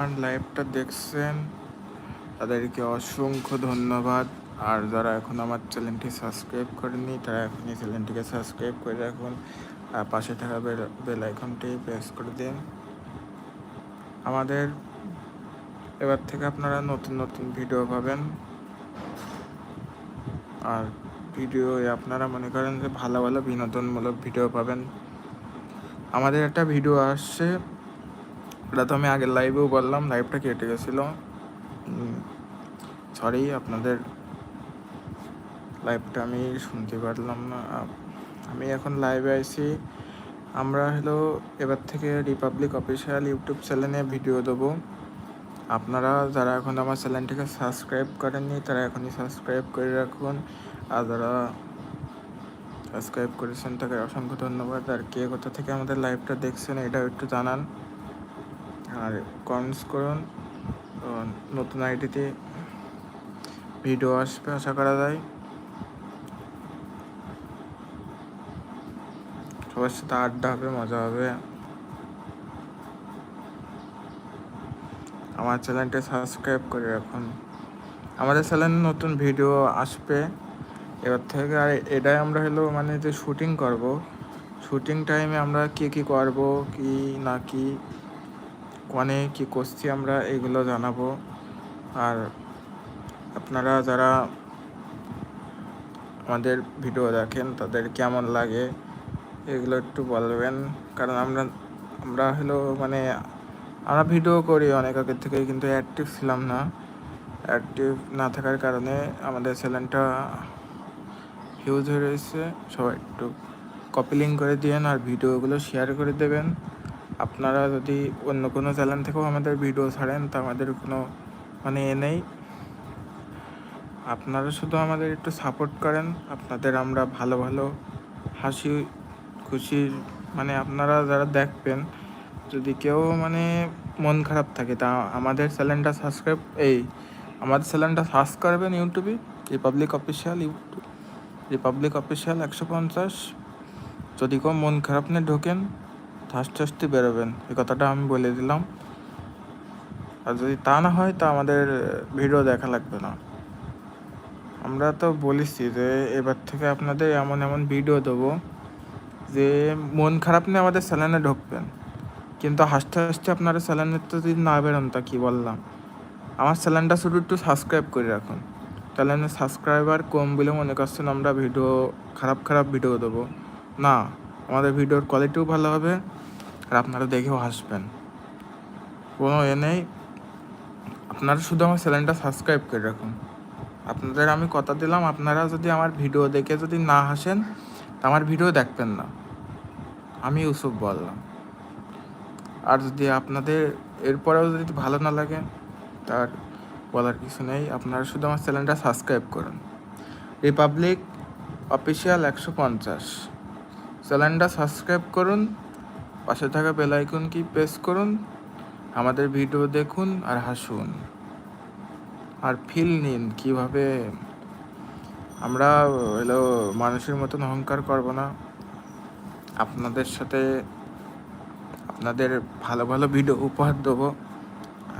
আমার লাইভটা দেখছেন তাদেরকে অসংখ্য ধন্যবাদ। আর যারা এখন আমার চ্যানেলটি সাবস্ক্রাইব করেনি তারা এখনই চ্যানেলটিকে সাবস্ক্রাইব করে রাখুন আর পাশে থাকা বেল আইকনটি প্রেস করে দিন। আমাদের এবার থেকে আপনারা নতুন নতুন ভিডিও পাবেন। আর ভিডিও আপনারা মনে করেন যে ভালো ভালো বিনোদনমূলক ভিডিও পাবেন। আমাদের একটা ভিডিও আসছে, ওটা তো আমি আগের লাইভেও বললাম, লাইভটা কেটে গেছিলো, সরি। আপনাদের লাইভটা আমি শুনতে পারলাম না। আমি এখন লাইভে আইছি। আমরা এবার থেকে রিপাবলিক অফিসিয়াল ইউটিউব চ্যানেলে ভিডিও দেবো। আপনারা যারা এখন আমার চ্যানেলটিকে সাবস্ক্রাইব করেননি তারা এখনই সাবস্ক্রাইব করে রাখুন। আর যারা সাবস্ক্রাইব করেছেন তাকে অসংখ্য ধন্যবাদ। আর কে কোথা থেকে আমাদের লাইভটা দেখছেন এটাও একটু জানান আর কমেন্টস করুন। নতুন আইডিতে ভিডিও আসবে আশা করা যায়। সবার সাথে আড্ডা হবে, মজা হবে। আমার চ্যানেলটা সাবস্ক্রাইব করে রাখুন। আমাদের চ্যানেলে নতুন ভিডিও আসবে এবার থেকে। আর এটাই আমরা মানে যে শুটিং করব, শুটিং টাইমে আমরা কী করব, কি না কি কোনে কী করছি আমরা এগুলো জানাবো। আর আপনারা যারা আমাদের ভিডিও দেখেন তাদের কেমন লাগে এগুলো একটু বলবেন। কারণ আমরা মানে আমরা ভিডিও করি অনেক আগের থেকে, কিন্তু অ্যাক্টিভ ছিলাম না। অ্যাক্টিভ না থাকার কারণে আমাদের চ্যানেলটা হিউজ হয়ে রয়েছে। সবাই একটু কপি লিঙ্ক করে দিয়েন আর ভিডিওগুলো শেয়ার করে দেবেন। আপনারা যদি অন্য কোনো চ্যানেল থেকেও আমাদের ভিডিও ছাড়েন তা আমাদের কোনো মানে নেই। আপনারা শুধু আমাদের একটু সাপোর্ট করেন। আপনাদের আমরা ভালো ভালো হাসি খুশির মানে আপনারা যারা দেখবেন, যদি কেউ মানে মন খারাপ থাকে তা আমাদের চ্যানেলটা আমাদের চ্যানেলটা সার্চ করবেন ইউটিউবে, রিপাবলিক অফিসিয়াল 150। যদি কেউ মন খারাপ নিয়ে ঢোকেন হাসতে বেরোবেন, এই কথাটা আমি বলে দিলাম। আর যদি তা না হয় তা আমাদের ভিডিও দেখা লাগবে না। আমরা তো বলেছি যে এবার থেকে আপনাদের এমন ভিডিও দেবো যে মন খারাপ নিয়ে আমাদের চ্যানেলে ঢুকবেন, কিন্তু হাসতে আপনারা চ্যানেলে তো যদি না বেরোন তা কী বললাম। আমার চ্যানেলটা শুধু একটু সাবস্ক্রাইব করে রাখুন। চ্যানেলে সাবস্ক্রাইবার কম বলে মনে করছেন আমরা খারাপ ভিডিও দেবো না। আমাদের ভিডিওর কোয়ালিটিও ভালো হবে আর আপনারা দেখেও হাসবেন, কোনো নেই। আপনারা শুধু আমার চ্যানেলটা সাবস্ক্রাইব করে রাখুন। আপনাদের আমি কথা দিলাম, আপনারা যদি আমার ভিডিও দেখে যদি না হাসেন তা আমার ভিডিও দেখবেন না, আমি ইউসুফ বললাম। আর যদি আপনাদের এরপরেও যদি ভালো না লাগে তার বলার কিছু নেই। আপনারা শুধু আমার চ্যানেলটা সাবস্ক্রাইব করুন, রিপাবলিক অফিসিয়াল 150 চ্যানেলটা সাবস্ক্রাইব করুন, পাশে থাকা বেল আইকন কি প্রেস করুন। আমাদের ভিডিও দেখুন আর হাসুন আর ফিল নিন কীভাবে আমরা মানুষের মতন অহংকার করব না। আপনাদের সাথে আপনাদের ভালো ভালো ভিডিও উপহার দেবো।